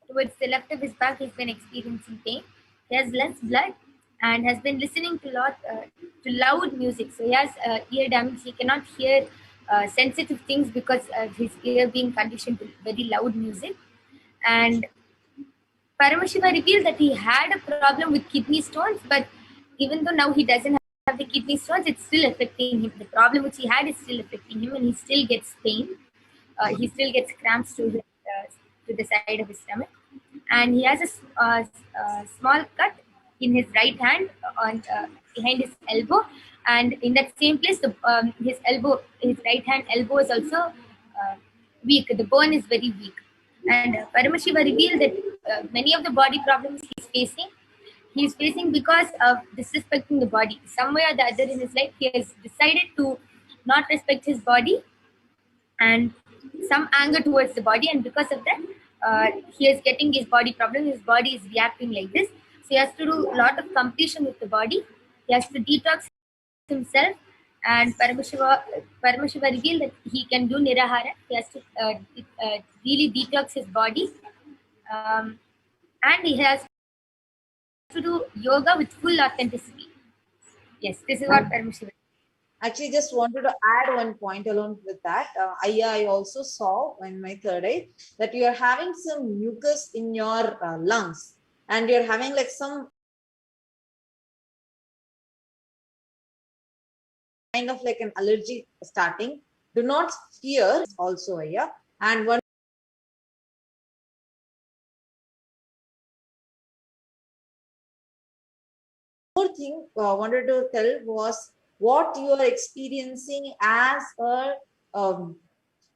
towards the left of his back, he's been experiencing pain. He has less blood and has been listening to loud music. So he has ear damage. He cannot hear sensitive things because of his ear being conditioned to very loud music. And Paramashiva revealed that he had a problem with kidney stones, but even though now he doesn't have the kidney stones, it's still affecting him. The problem which he had is still affecting him, and he still gets pain. He still gets cramps to the side of his stomach, and he has a small cut in his right hand on behind his elbow, and in that same place, his right hand elbow is also weak. The bone is very weak, and Paramashiva revealed that many of the body problems he's facing because of disrespecting the body. Somewhere or the other in his life, he has decided to not respect his body and some anger towards the body, and because of that, he is getting his body problem. His body is reacting like this, so he has to do a lot of completion with the body. He has to detox himself, and Paramashiva revealed that he can do nirahara. He has to really detox his body, and he has to do yoga with full authenticity. Yes, this is what Paramashiva. Actually, just wanted to add one point along with that. I also saw in my third eye that you are having some mucus in your lungs, and you're having like some kind of like an allergy starting. Do not fear also, yeah. And one more thing I wanted to tell was what you are experiencing as a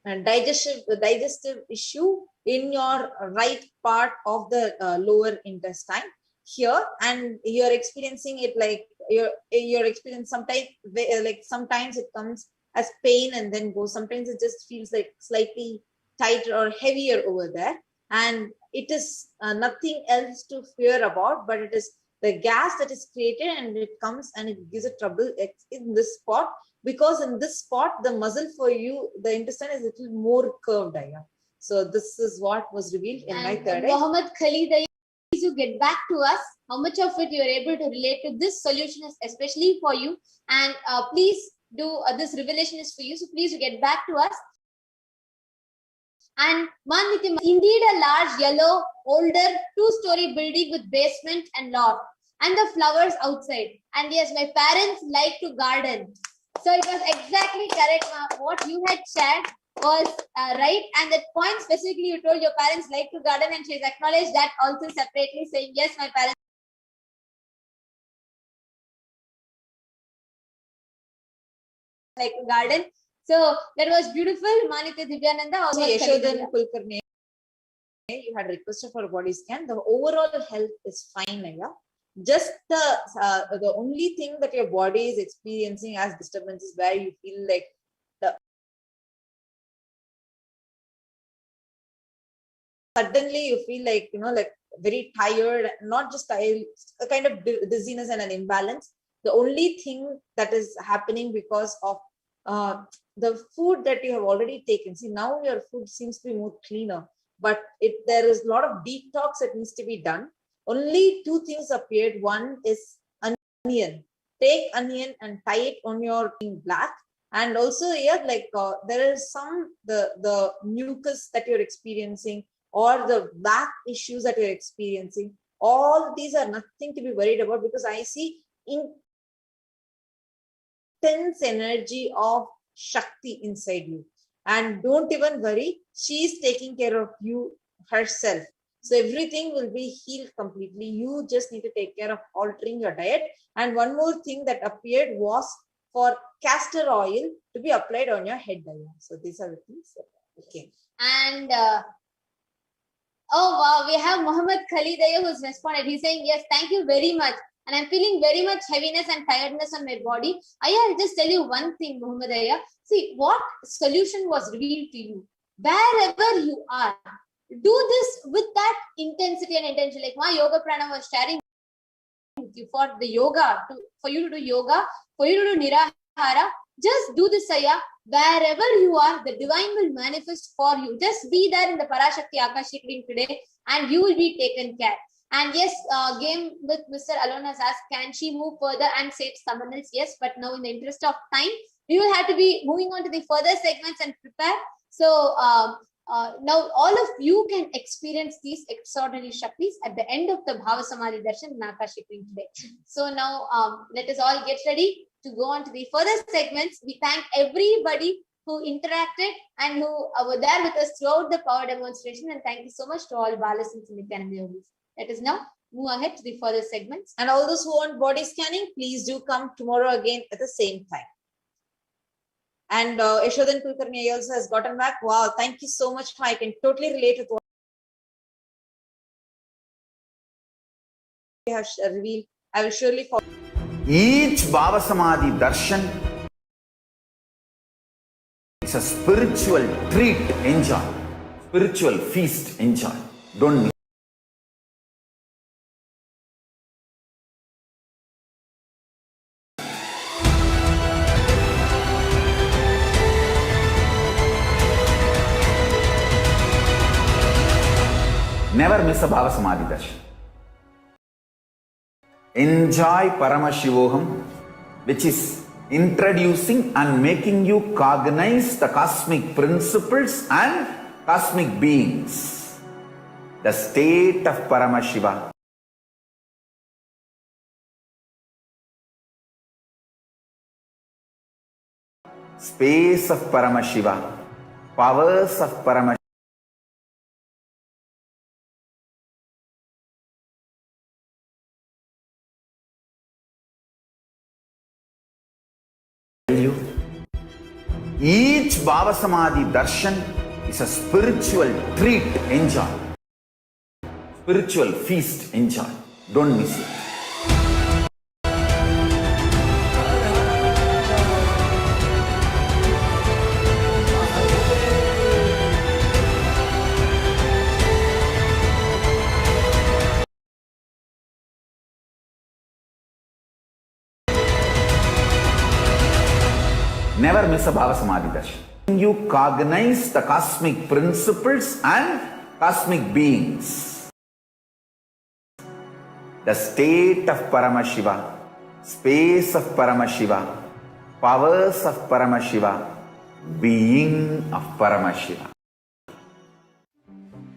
digestive issue in your right part of the lower intestine here, and you're experiencing it like you're experiencing sometimes it comes as pain and then goes. Sometimes it just feels like slightly tighter or heavier over there, and it is nothing else to fear about, but it is the gas that is created, and it comes and it gives a trouble in this spot, because in this spot the muscle for you, the intestine, is a little more curved. So this is what was revealed in my third eye. Mohammed Khalid, please you get back to us how much of it you are able to relate to. This solution is especially for you, and please do this revelation is for you, so please you get back to us. And Manitya, indeed a large yellow, older, two-story building with basement and loft, and the flowers outside. And yes, my parents like to garden. So it was exactly correct. What you had shared was right. And that point specifically, you told your parents like to garden, and she's acknowledged that also separately, saying, yes, my parents like to garden. So that was beautiful. Manitya Divyananda. So Yashodan Kulkarni, you had requested for a body scan. The overall health is fine, yeah. Just the only thing that your body is experiencing as disturbance is where you feel like suddenly you feel like, like very tired, not just tired, a kind of dizziness and an imbalance. The only thing that is happening because of the food that you have already taken. See, now your food seems to be more cleaner, but there is a lot of detox that needs to be done. Only two things appeared. One is onion. Take onion and tie it on your black. And also, yeah, like there is some the mucus that you're experiencing, or the back issues that you're experiencing. All these are nothing to be worried about, because I see intense energy of Shakti inside you. And don't even worry, she's taking care of you herself. So everything will be healed completely. You just need to take care of altering your diet. And one more thing that appeared was for castor oil to be applied on your head. So these are the things. Okay. And oh wow, we have Muhammad Khalid who's responded. He's saying, yes, thank you very much. And I'm feeling very much heaviness and tiredness on my body. I'll just tell you one thing, Muhammad Aya. See, what solution was revealed to you? Wherever you are, do this with that intensity and intention. Like my yoga pranam was sharing with you for the yoga, for you to do yoga, for you to do nirahara. Just do this, Aya. Wherever you are, the divine will manifest for you. Just be there in the Parashakti Akashic reading today and you will be taken care. And yes, game with Mr. Alon has asked, can she move further and save someone else? Yes, but now in the interest of time, we will have to be moving on to the further segments and prepare. So now all of you can experience these extraordinary Shaktis at the end of the Bhava Samadhi Darshan in Akashic today. So now let us all get ready to go on to the further segments. We thank everybody who interacted and who were there with us throughout the power demonstration. And thank you so much to all Balasins and Nithyananda Yogis. Let us now move ahead to the further segments. And all those who want body scanning, please do come tomorrow again at the same time. And Yashodan Kulkarni also has gotten back. Wow, thank you so much. I can totally relate with what you have revealed. I will surely follow. Each Bhava Samadhi Darshan is a spiritual treat. Enjoy. Spiritual feast. Enjoy. Don't miss. Never miss a Bhava Samadhi Darshan. Enjoy Paramashivoham, which is introducing and making you cognize the cosmic principles and cosmic beings. The state of Paramashiva. Space of Paramashiva. Powers of Paramashiva. Each Bhava Samadhi Darshan is a spiritual treat. Enjoy. Spiritual feast. Enjoy. Don't miss it. Never miss a Bhava Samadhi Darshan. You cognize the cosmic principles and cosmic beings. The state of Paramashiva, space of Paramashiva, powers of Paramashiva, being of Paramashiva.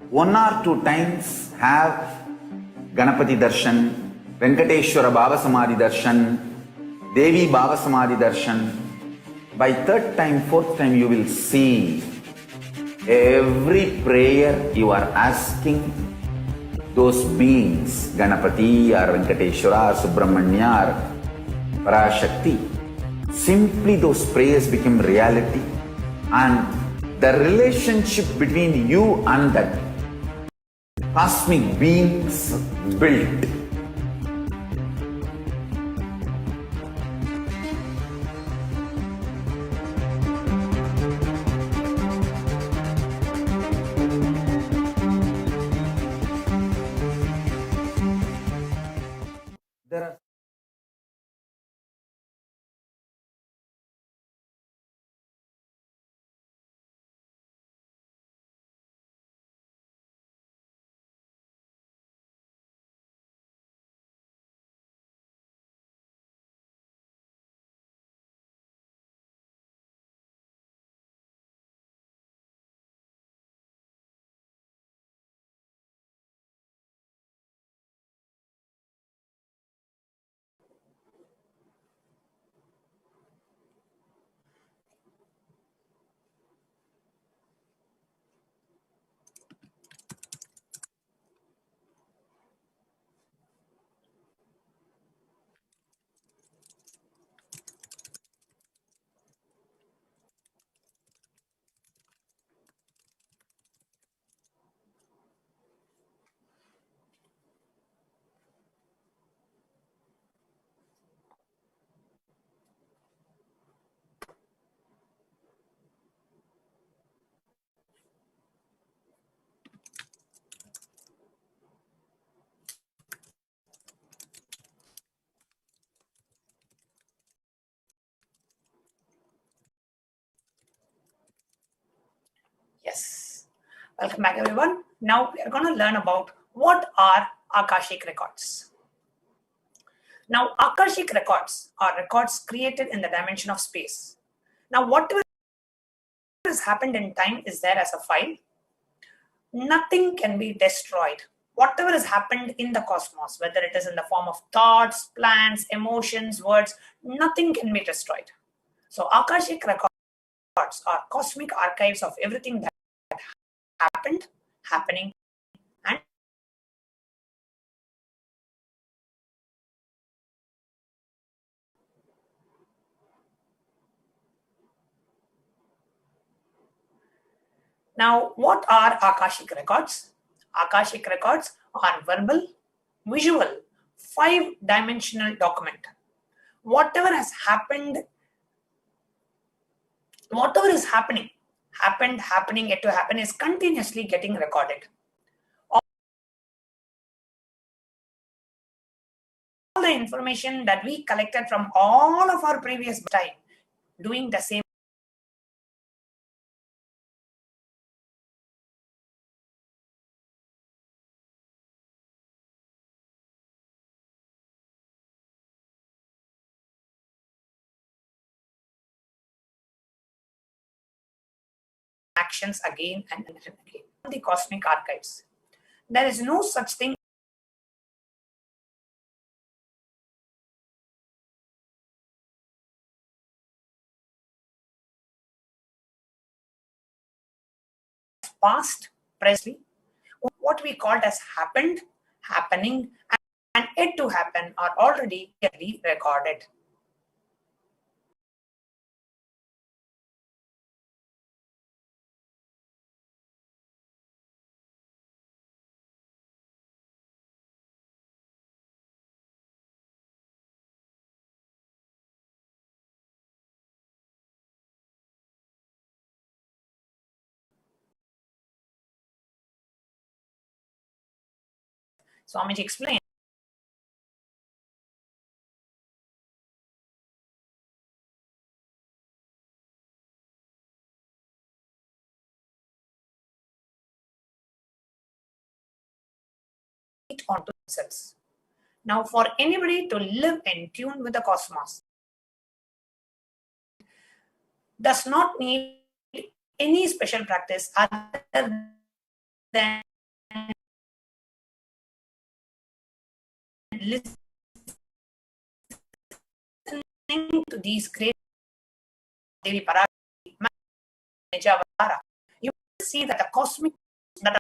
1 or 2 times have Ganapati Darshan, Venkateshwara Bhava Samadhi Darshan, Devi Bhava Samadhi Darshan. By 3rd time, 4th time, you will see every prayer you are asking those beings, Ganapati or Venkateshwara or Subramanya or Parashakti. Simply those prayers become reality, and the relationship between you and that cosmic beings built. There are Welcome back, everyone. Now we are going to learn about what are Akashic records. Now, Akashic records are records created in the dimension of space. Now, whatever has happened in time is there as a file. Nothing can be destroyed. Whatever has happened in the cosmos, whether it is in the form of thoughts, plans, emotions, words, nothing can be destroyed. So, Akashic records are cosmic archives of everything that happened, happening, and now, what are Akashic records? Akashic records are verbal, visual, 5-dimensional document. Whatever has happened, whatever is happening, happening, yet to happen is continuously getting recorded. All the information that we collected from all of our previous time, doing the same actions again and again. The cosmic archives. There is no such thing as past, present, what we called as happened, happening, and yet to happen are already clearly recorded. Swamiji explained it onto themselves. Now, for anybody to live in tune with the cosmos, does not need any special practice other than listening to these great Devi Parashakti, Nijavara. You will see that the cosmic that are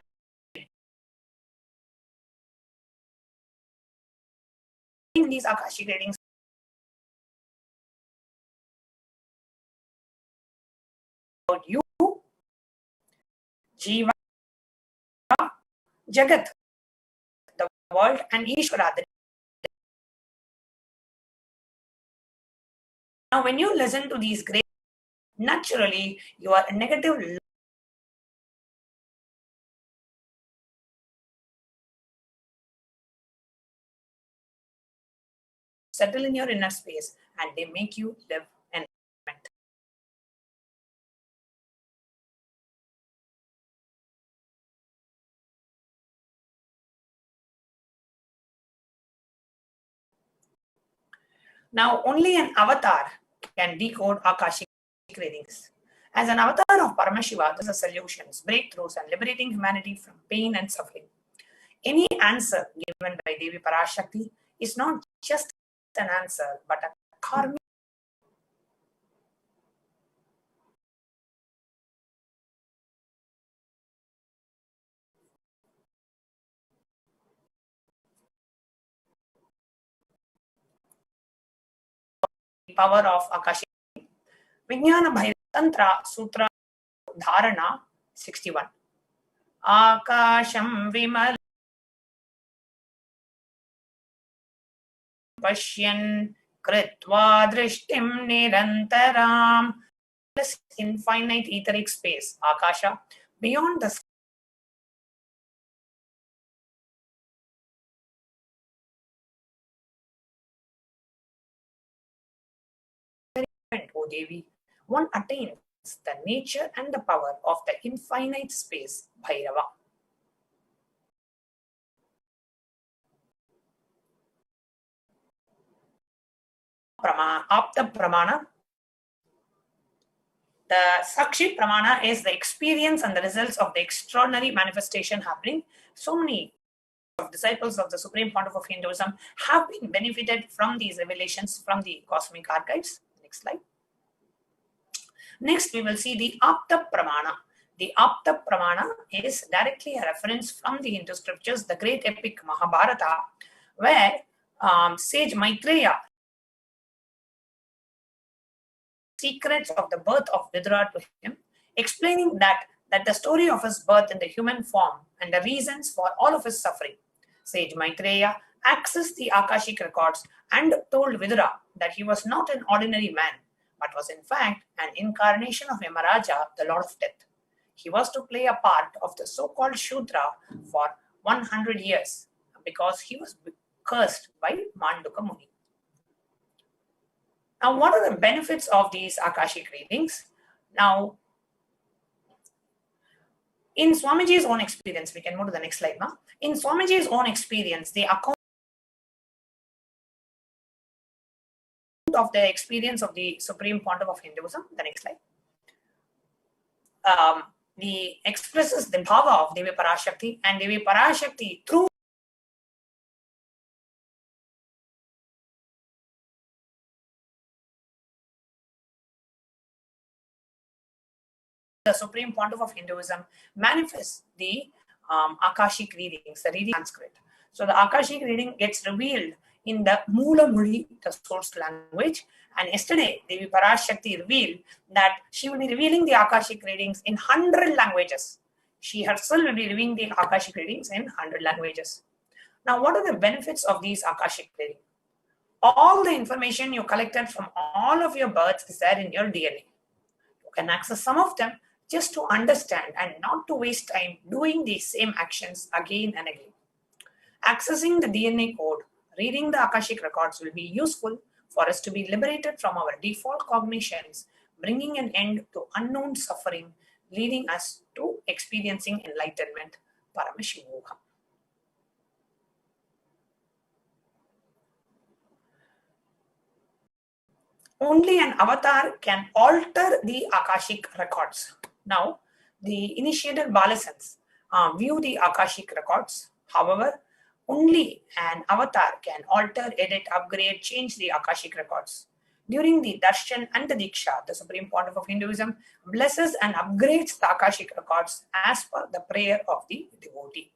in these Akashic readings about you, Jiva, Jagat, the world, and Ishvara. Now, when you listen to these great, naturally, your negative settle in your inner space and they make you live in enlightenment. Now, only an avatar can decode Akashic readings. As an avatar of Paramashiva, this is solutions, breakthroughs, and liberating humanity from pain and suffering. Any answer given by Devi Parashakti is not just an answer, but a karmic power of Akashic. Vijnana Bhai Tantra Sutra Dharana 61. Akasham Vimal Pashyan Kritva Drishtim Nirantaram. Infinite etheric space, Akasha, beyond the O Devi, one attains the nature and the power of the infinite space, Bhairava. Apta Pramana. The Sakshi Pramana is the experience and the results of the extraordinary manifestation happening. So many disciples of the Supreme Pontiff of Hinduism have been benefited from these revelations from the cosmic archives. Next slide. Next, we will see the Apta Pramana. The Apta Pramana is directly a reference from the Hindu scriptures, the great epic Mahabharata, where sage Maitreya secrets of the birth of Vidura to him, explaining that the story of his birth in the human form and the reasons for all of his suffering. Sage Maitreya accessed the Akashic records and told Vidura that he was not an ordinary man, but was in fact an incarnation of Yamaraja, the Lord of Death. He was to play a part of the so-called Shudra for 100 years because he was cursed by Manduka Muni. Now, what are the benefits of these Akashic readings? Now, in Swamiji's own experience, we can move to the next slide now. In Swamiji's own experience, the account of the experience of the Supreme Pontiff of Hinduism, the next slide, the expresses the bhava of Devi Parashakti, and Devi Parashakti through the Supreme Pontiff of Hinduism manifests the Akashic readings, the reading Sanskrit. So the Akashic reading gets revealed in the Mula Muli, the source language. And yesterday, Devi Parashakti revealed that she will be revealing the Akashic readings in 100 languages. She herself will be revealing the Akashic readings in 100 languages. Now, what are the benefits of these Akashic readings? All the information you collected from all of your births is there in your DNA. You can access some of them just to understand and not to waste time doing the same actions again and again. Accessing the DNA code, reading the Akashic records will be useful for us to be liberated from our default cognitions, bringing an end to unknown suffering, leading us to experiencing enlightenment, Paramashivoham. Only an avatar can alter the Akashic records. Now, the initiated Balasans view the Akashic records. However, only an avatar can alter, edit, upgrade, change the Akashic records. During the Darshan and the Diksha, the Supreme Pontiff of Hinduism blesses and upgrades the Akashic records as per the prayer of the devotee.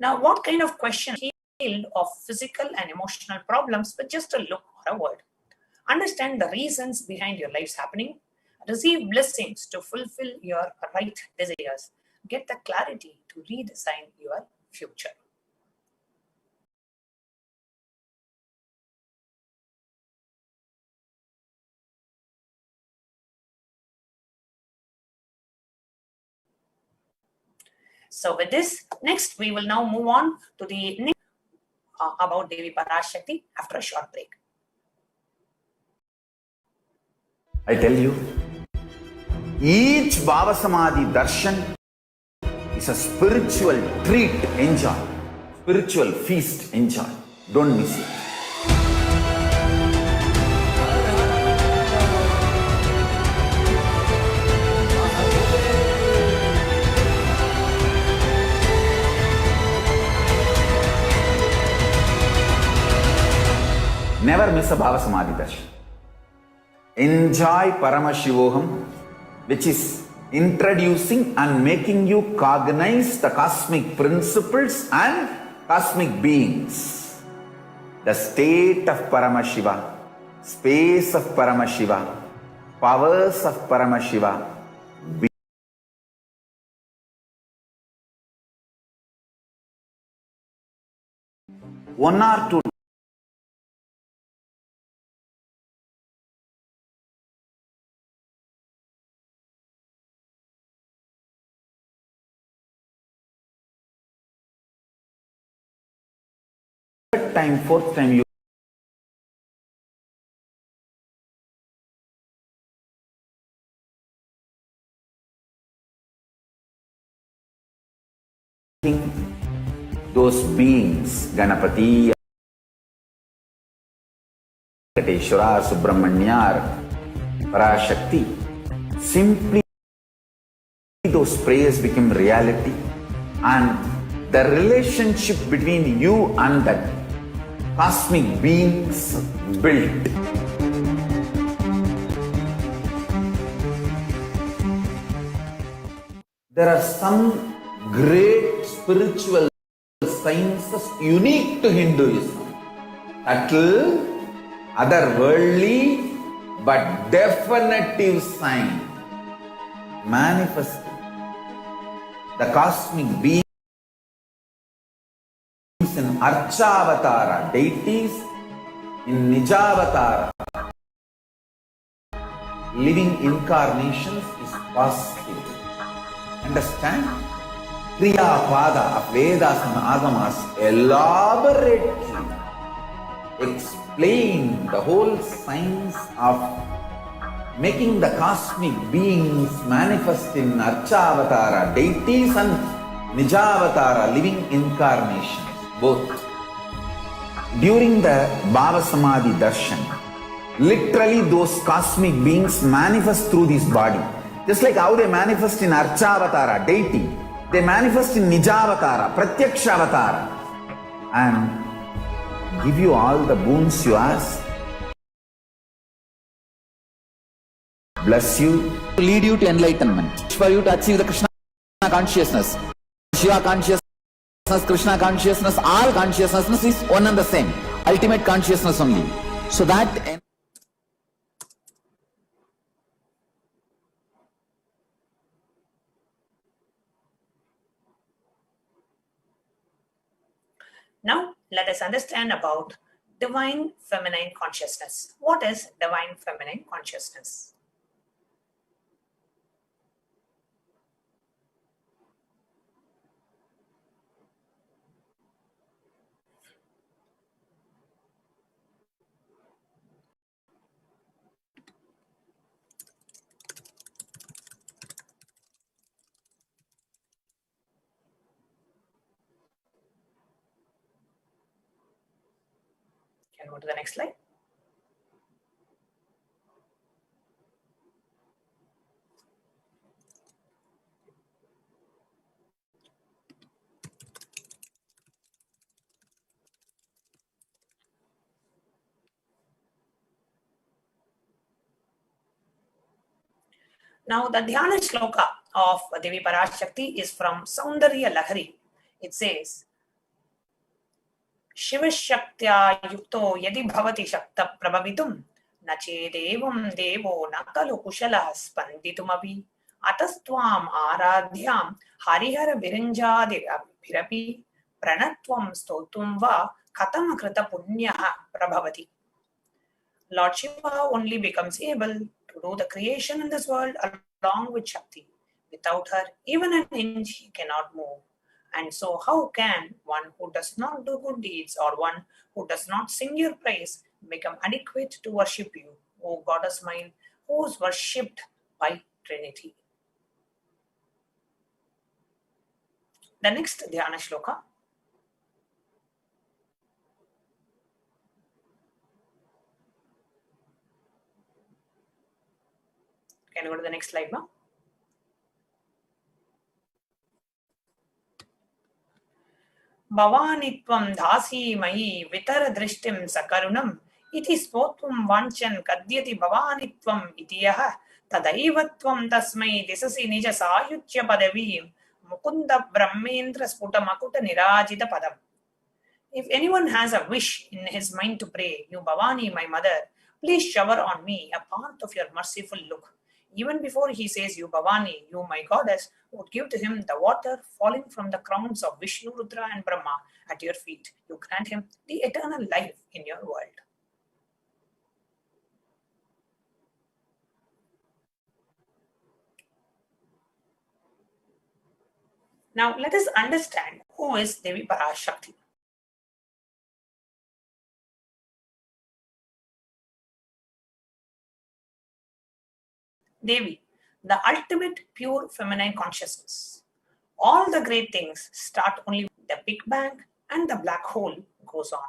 Now, what kind of questions healed of physical and emotional problems with just a look or a word? Understand the reasons behind your life's happening. Receive blessings to fulfill your right desires. Get the clarity to redesign your future. So with this, next we will now move on to the next about Devi Parashakti after a short break. I tell you, each Baba Samadhi darshan is a spiritual treat. Enjoy. Spiritual feast. Enjoy. Don't miss it. Never miss a Baba Samadhi darshan. Enjoy Paramashivoham, which is introducing and making you cognize the cosmic principles and cosmic beings. The state of Paramashiva, space of Paramashiva, powers of Paramashiva. One or two time, fourth time you think those beings, Ganapati, Akateshwara, Subramanyar, Parashakti, simply those prayers become reality, and the relationship between you and that cosmic beings built. There are some great spiritual sciences unique to Hinduism, subtle, otherworldly, but definitive sign manifesting the cosmic beings in Archavatara, deities in Nijavatara, living incarnations is possible. Understand? Kriya Pada of Vedas and Agamas elaborately explain the whole science of making the cosmic beings manifest in Archavatara, deities, and Nijavatara, living incarnations, both. During the Bhava Samadhi Darshan, literally those cosmic beings manifest through this body. Just like how they manifest in Archavatara, deity, they manifest in Nijavatara, Pratyakshavatara, and give you all the boons you ask. Bless you, to lead you to enlightenment, for you to achieve the Krishna consciousness, Shiva consciousness, Krishna consciousness. All consciousness is one and the same, ultimate consciousness only. So that Now, let us understand about divine feminine consciousness. What is divine feminine consciousness? Can you go to the next slide? Now, the Dhyana Shloka of Devi Parashakti is from Saundarya Lahari. It says, Shivashaktya yukto yadi bhavati shakta prabhavitum na chedevam devo na kalu kushala spanditumapi atastvam aradhyam harihara viranjadi abhirapi pranatvam stotum va katam krita punyaha prabhavati. Lord Shiva only becomes able to do the creation in this world along with Shakti. Without her, even an inch he cannot move. And so, how can one who does not do good deeds or one who does not sing your praise become adequate to worship you, O Goddess mine, who is worshipped by Trinity? The next Dhyana Shloka. Can you go to the next slide now? Bhavanitvam dhasi mahi vitara drishtim sakaranam iti spotvam vanchan kadyati bhavanitvam itiyaha tadaivatvam tasmai disasi nija sayutya padavim mukunda brahmendra sputa makuta nirajita padam. If anyone has a wish in his mind to pray, you Bhavani, my mother, please shower on me a part of your merciful look. Even before he says, you Bhavani, you my goddess, would give to him the water falling from the crowns of Vishnu, Rudra and Brahma at your feet. You grant him the eternal life in your world. Now let us understand who is Devi Parashakti. Devi, the ultimate pure feminine consciousness. All the great things start only with the Big Bang and the black hole goes on.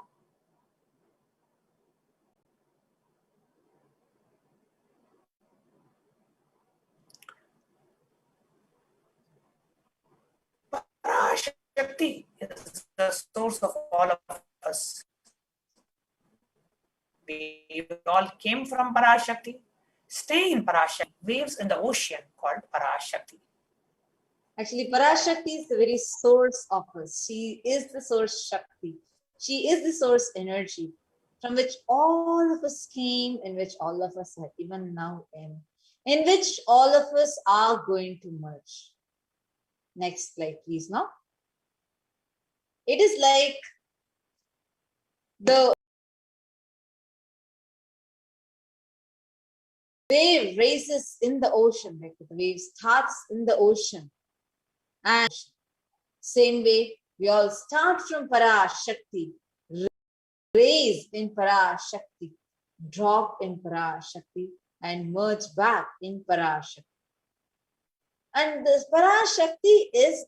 Parashakti is the source of all of us. We all came from Parashakti, stay in Parashakti, waves in the ocean called Parashakti. Actually, Parashakti is the very source of us. She is the source Shakti. She is the source energy from which all of us came, in which all of us are even now in which all of us are going to merge. Next slide, please. Now, it is like the wave raises in the ocean, like the wave starts in the ocean. And same way, we all start from Parashakti, raise in Parashakti, drop in Parashakti, and merge back in Parashakti. And this Parashakti is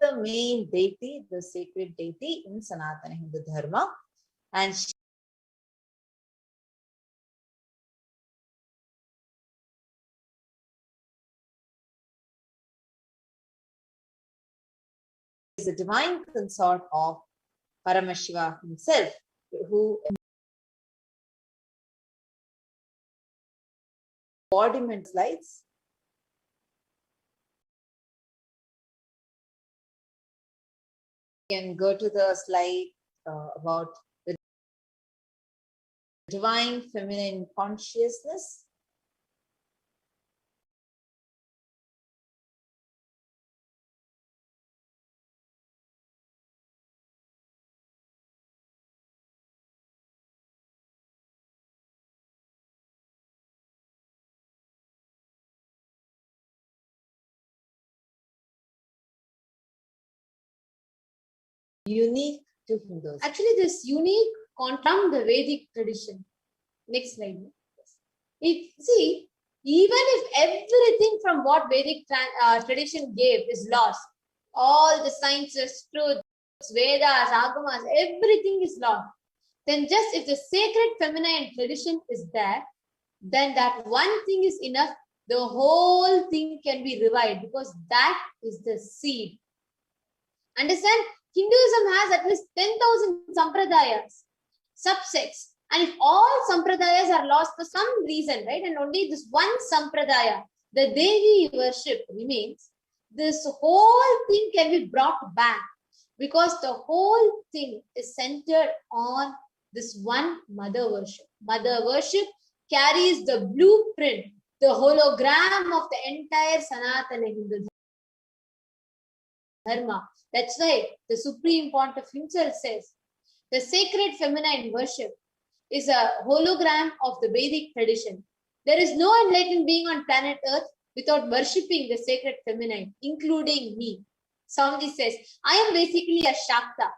the main deity, the sacred deity in Sanatana Hindu Dharma. And she is the divine consort of Paramashiva himself, who embodiment slides. You can go to the slide about the divine feminine consciousness. Unique to Hindus. Actually, this unique from the Vedic tradition. Next slide. If see, even if everything from what Vedic tradition gave is lost, all the sciences, truths, Vedas, Agamas, everything is lost. Then just if the sacred feminine tradition is there, then that one thing is enough. The whole thing can be revived because that is the seed. Understand? Hinduism has at least 10,000 sampradayas, subsects. And if all sampradayas are lost for some reason, right, and only this one sampradaya, the Devi worship remains, this whole thing can be brought back because the whole thing is centered on this one mother worship. Mother worship carries the blueprint, the hologram of the entire Sanatana Hindu Dharma. That's why the Supreme Pontiff himself says the sacred feminine worship is a hologram of the Vedic tradition. There is no enlightened being on planet Earth without worshipping the sacred feminine, including me. Swamiji says, I am basically a Shakta.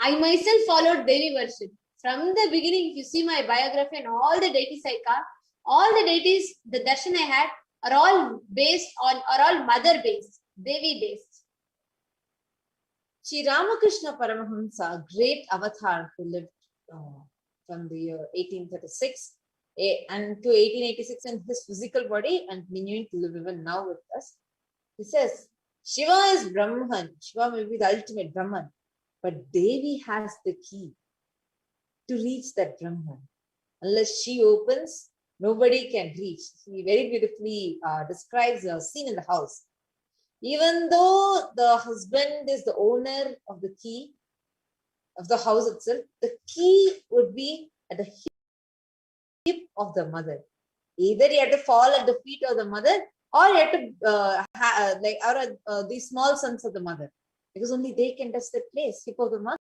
I myself followed Devi worship. From the beginning, if you see my biography and all the deities I got, all the deities, the darshan I had, are all mother based, Devi based. Sri Ramakrishna Paramahamsa, great avatar who lived from the year 1836 and to 1886 in his physical body and continuing to live even now with us. He says, Shiva is Brahman. Shiva may be the ultimate Brahman, but Devi has the key to reach that Brahman. Unless she opens, nobody can reach. He very beautifully describes a scene in the house. Even though the husband is the owner of the key of the house itself, the key would be at the hip of the mother. Either you have to fall at the feet of the mother, or you have to the small sons of the mother, because only they can touch that place, hip of the mother.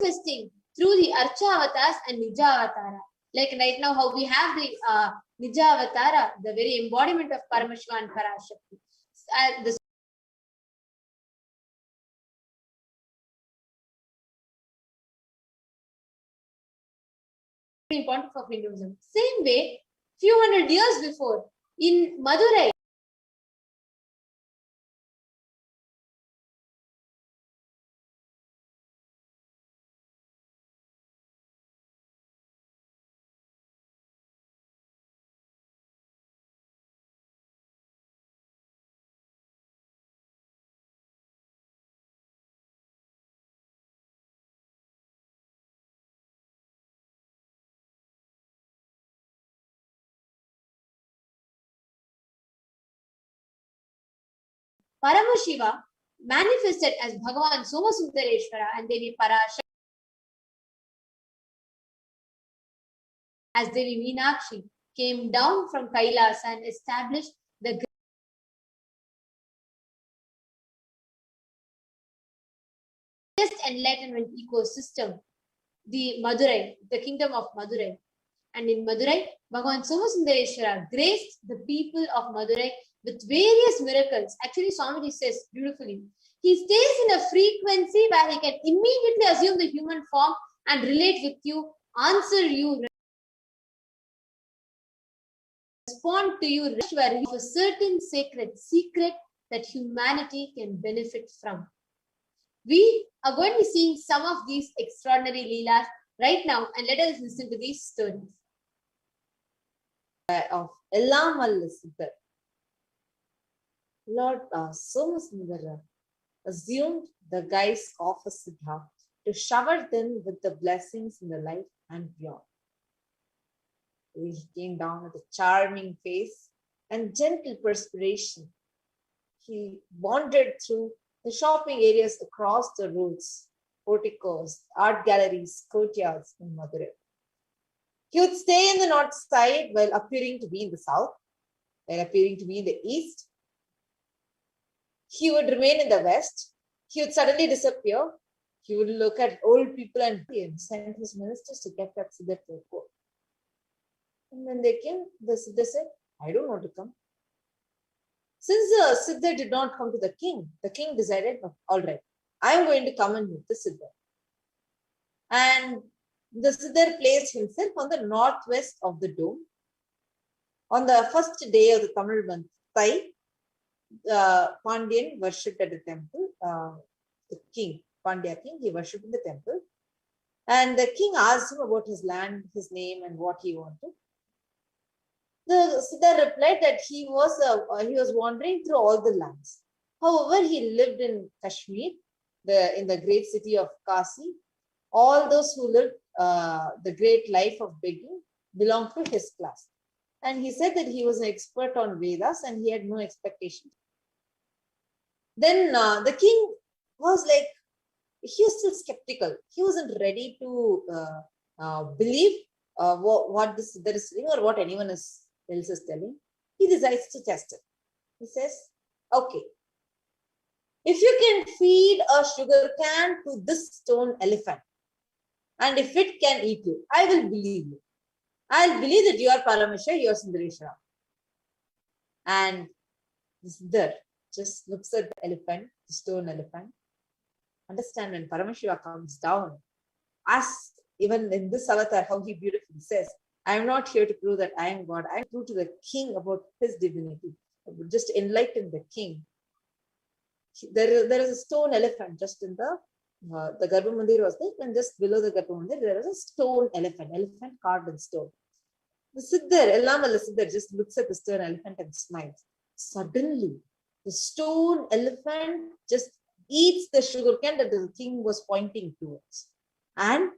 manifesting through the Archa avatars and Nija avatara. Like right now, how we have the Nija avatara, the very embodiment of Paramashiva and Parashakti. The important for Hinduism. Same way, few hundred years before, in Madurai, Paramashiva manifested as Bhagavan Somasundareshwara and Devi Parashakti as Devi Meenakshi came down from Kailas and established the greatest enlightenment ecosystem, the Madurai, the kingdom of Madurai. And in Madurai, Bhagavan Somasundareshwara graced the people of Madurai with various miracles. Actually, Swamiji says beautifully, he stays in a frequency where he can immediately assume the human form and relate with you, answer you, respond to you, where he has a certain sacred secret that humanity can benefit from. We are going to be seeing some of these extraordinary leelas right now, and let us listen to these stories. Of Elamal Siddhar. Lord Somasundara assumed the guise of a Siddha to shower them with the blessings in the life and beyond. He came down with a charming face and gentle perspiration. He wandered through the shopping areas across the roads, porticos, art galleries, courtyards in Madurai. He would stay in the north side while appearing to be in the south, while appearing to be in the east. He would remain in the west. He would suddenly disappear. He would look at old people and send his ministers to get that Siddhar to court. And when they came, the Siddhar said, I don't want to come. Since the Siddhar did not come to the king decided, all right, I am going to come and meet the Siddhar. And the Siddhar placed himself on the northwest of the dome. On the first day of the Tamil month, Thai, Pandyan worshipped at the temple. The king, Pandya king, he worshipped in the temple. And the king asked him about his land, his name, and what he wanted. The Siddhar replied that he was wandering through all the lands. However, he lived in Kashmir, in the great city of Kasi. All those who lived the great life of begging belonged to his class. And he said that he was an expert on Vedas and he had no expectation. Then the king was like, he was still skeptical. He wasn't ready to believe what this Siddhar is saying or what anyone else is telling. He decides to test it. He says, okay, if you can feed a sugar can to this stone elephant, and if it can eat you, I will believe you. I'll believe that you are Paramashiva, you are Sundareshwara. And Siddhar just looks at the elephant, the stone elephant. Understand, when Paramashiva comes down, as even in this avatar, how he beautifully says, I am not here to prove that I am God. I am true to the king about his divinity. I would just enlighten the king. There is a stone elephant just in the Garbha Mandir was there, and just below the Garbha Mandir, there is a stone elephant carved in stone. The Siddhar, Ellamalla Siddhar, just looks at the stone elephant and smiles. Suddenly, the stone elephant just eats the sugar cane that the king was pointing towards. And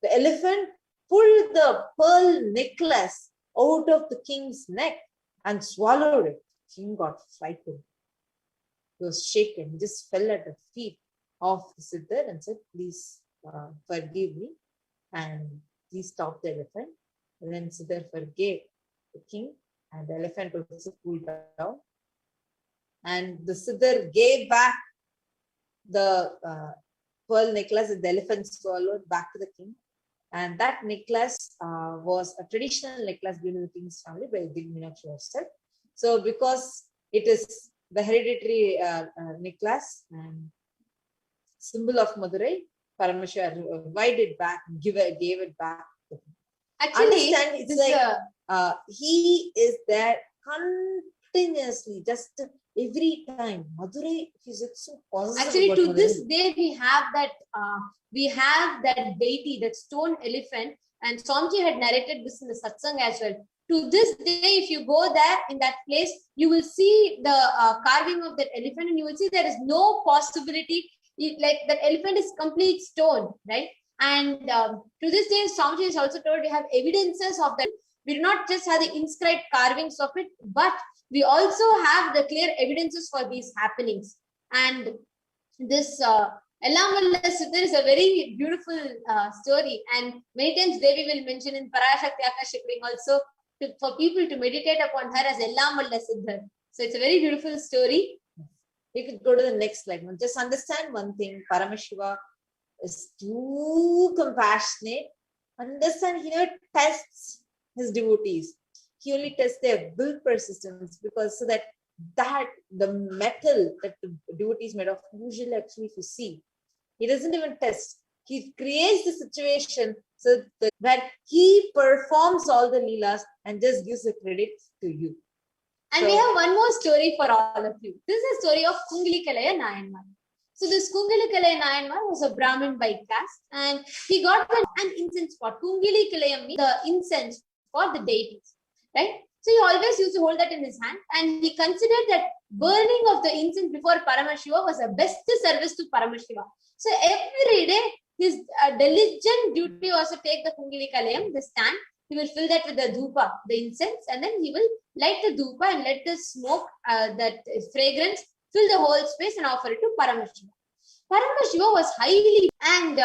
the elephant pulled the pearl necklace out of the king's neck and swallowed it. The king got frightened. He was shaken. He just fell at the feet of the Siddhar and said, please forgive me and please stop the elephant. And then Siddhar forgave the king and the elephant also cooled down. And the Siddhar gave back the pearl necklace that the elephant swallowed back to the king. And that necklace was a traditional necklace given to the king's family by Big Meenakshi herself. So because it is the hereditary necklace and symbol of Madurai, Paramashiva revived it back, gave it back. Actually, understand, it's like he is there continuously, just every time. Madurai, he's so positive. Actually, to Madurai. this day, we have that deity, that stone elephant, and Swamiji had narrated this in the satsang as well. To this day, if you go there in that place, you will see the carving of that elephant, and you will see there is no possibility. Like that elephant is complete stone, right? And to this day, Swamiji is also told we have evidences of that. We do not just have the inscribed carvings of it, but we also have the clear evidences for these happenings. And this Ellamalla Siddhar is a very beautiful story, and many times Devi will mention in Parashakti Akashic ring also for people to meditate upon her as Ellamalla Siddhar. So it's a very beautiful story. We could go to the next slide. Just understand one thing: Paramashiva is too compassionate. Understand, he never tests his devotees. He only tests their will persistence, because so that the metal that the devotee is made of, usually actually if you see, he doesn't even test. He creates the situation so that he performs all the leelas and just gives the credit to you. And we have one more story for all of you. This is a story of Kungalikalaya Nayanmar. So this Kungalikalaya Nayanmar was a Brahmin by caste, and he got an incense pot. Kungalikalaya means the incense for the deities, right? So he always used to hold that in his hand, and he considered that burning of the incense before Paramashiva was the best service to Paramashiva. So every day, his diligent duty was to take the Kungalikalaya, the stand. He will fill that with the dhupa, the incense, and then he will light the dhupa and let the smoke, that fragrance, fill the whole space and offer it to Paramashiva. Paramashiva was highly, and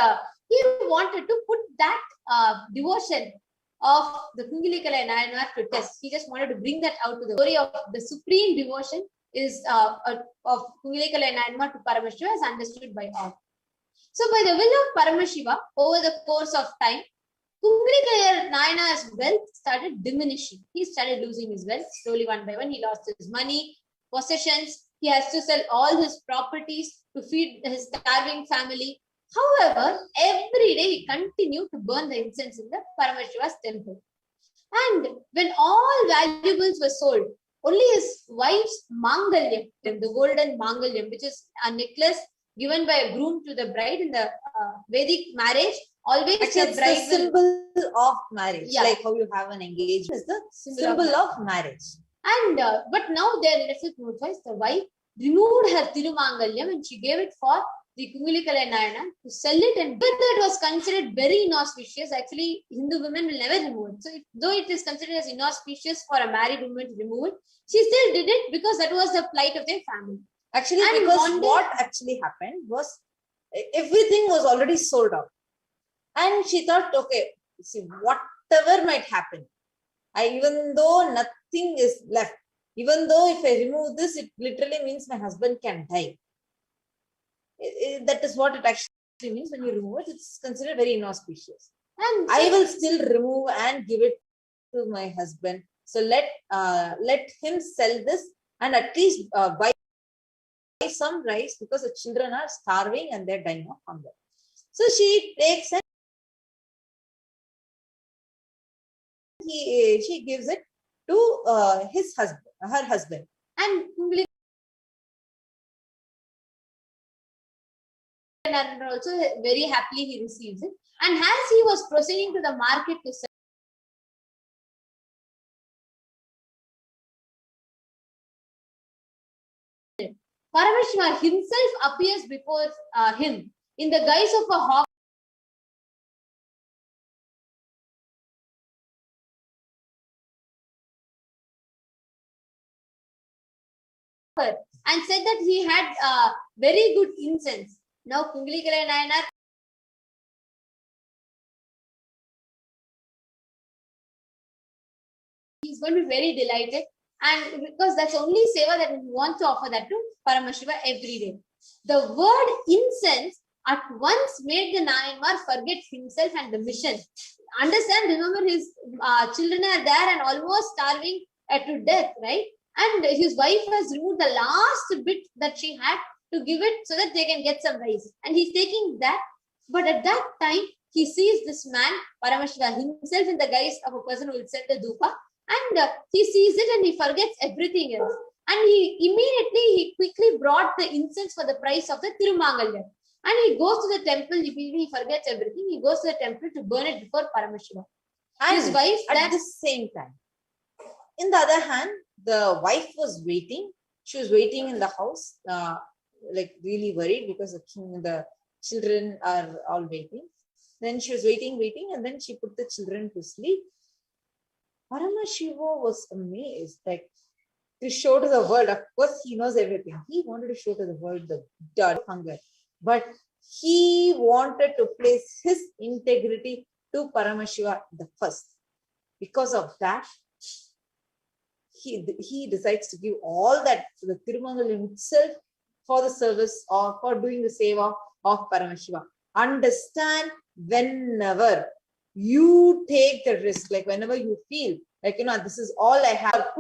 he wanted to put that devotion of the Kungalikalaya Nayanmar to test. He just wanted to bring that out to the story of the supreme devotion is of Kungalikalaya Nayanmar to Paramashiva as understood by all. So by the will of Paramashiva, over the course of time, Kungalikalaya Nayanmar's wealth started diminishing. He started losing his wealth slowly, one by one. He lost his money, possessions. He has to sell all his properties to feed his starving family. However, every day he continued to burn the incense in the Paramashiva's temple. And when all valuables were sold, only his wife's Mangalyam, the golden Mangalyam, which is a necklace given by a groom to the bride in the Vedic marriage, always actually, the bride it's the symbol of marriage. Yeah. Like how you have an engagement is the symbol of marriage. And but now they're left with no choice. The wife removed her Tirumangalyam and she gave it for the Kungalikalaya Nayanmar to sell it, and even though it was considered very inauspicious, actually Hindu women will never remove it. So though it is considered as inauspicious for a married woman to remove it, she still did it because that was the plight of their family. Actually, And because what actually happened was everything was already sold out. And she thought, okay, see, whatever might happen, even though nothing is left, even though if I remove this, it literally means my husband can die. That is what it actually means when you remove it. It's considered very inauspicious. And I will still remove and give it to my husband. So let him sell this and at least buy some rice, because the children are starving and they're dying of hunger. So she takes and she gives it to his husband, her husband. And also very happily he receives it. And as he was proceeding to the market to sell, Paramashiva himself appears before him in the guise of a hawk and said that he had very good incense. Now Kungalikalaya Nayanmar he's going to be very delighted, and because that's the only seva that he wants to offer that to Paramashiva every day. The word incense at once made the Nayanmar forget himself and the mission. Understand, remember his children are there and almost starving to death, right? And his wife has removed the last bit that she had to give it so that they can get some rice. And he's taking that. But at that time, he sees this man, Paramashiva, himself in the guise of a person who will send the dupa. And he sees it and he forgets everything else. And he quickly brought the incense for the price of the Tirumangalyam. And he goes to the temple, he forgets everything. He goes to the temple to burn it before Paramashiva. And his wife, at the same time, in the other hand, the wife was waiting. She was waiting in the house, like really worried because the children are all waiting. Then she was waiting, and then she put the children to sleep. Paramashiva was amazed, like to show to the world. Of course, he knows everything. He wanted to show to the world the dead hunger, but he wanted to place his integrity to Paramashiva the first. Because of that, he decides to give all that to the Tirumangalyam itself for the service or for doing the seva of Paramashiva. Understand, whenever you take the risk, like whenever you feel like, this is all I have,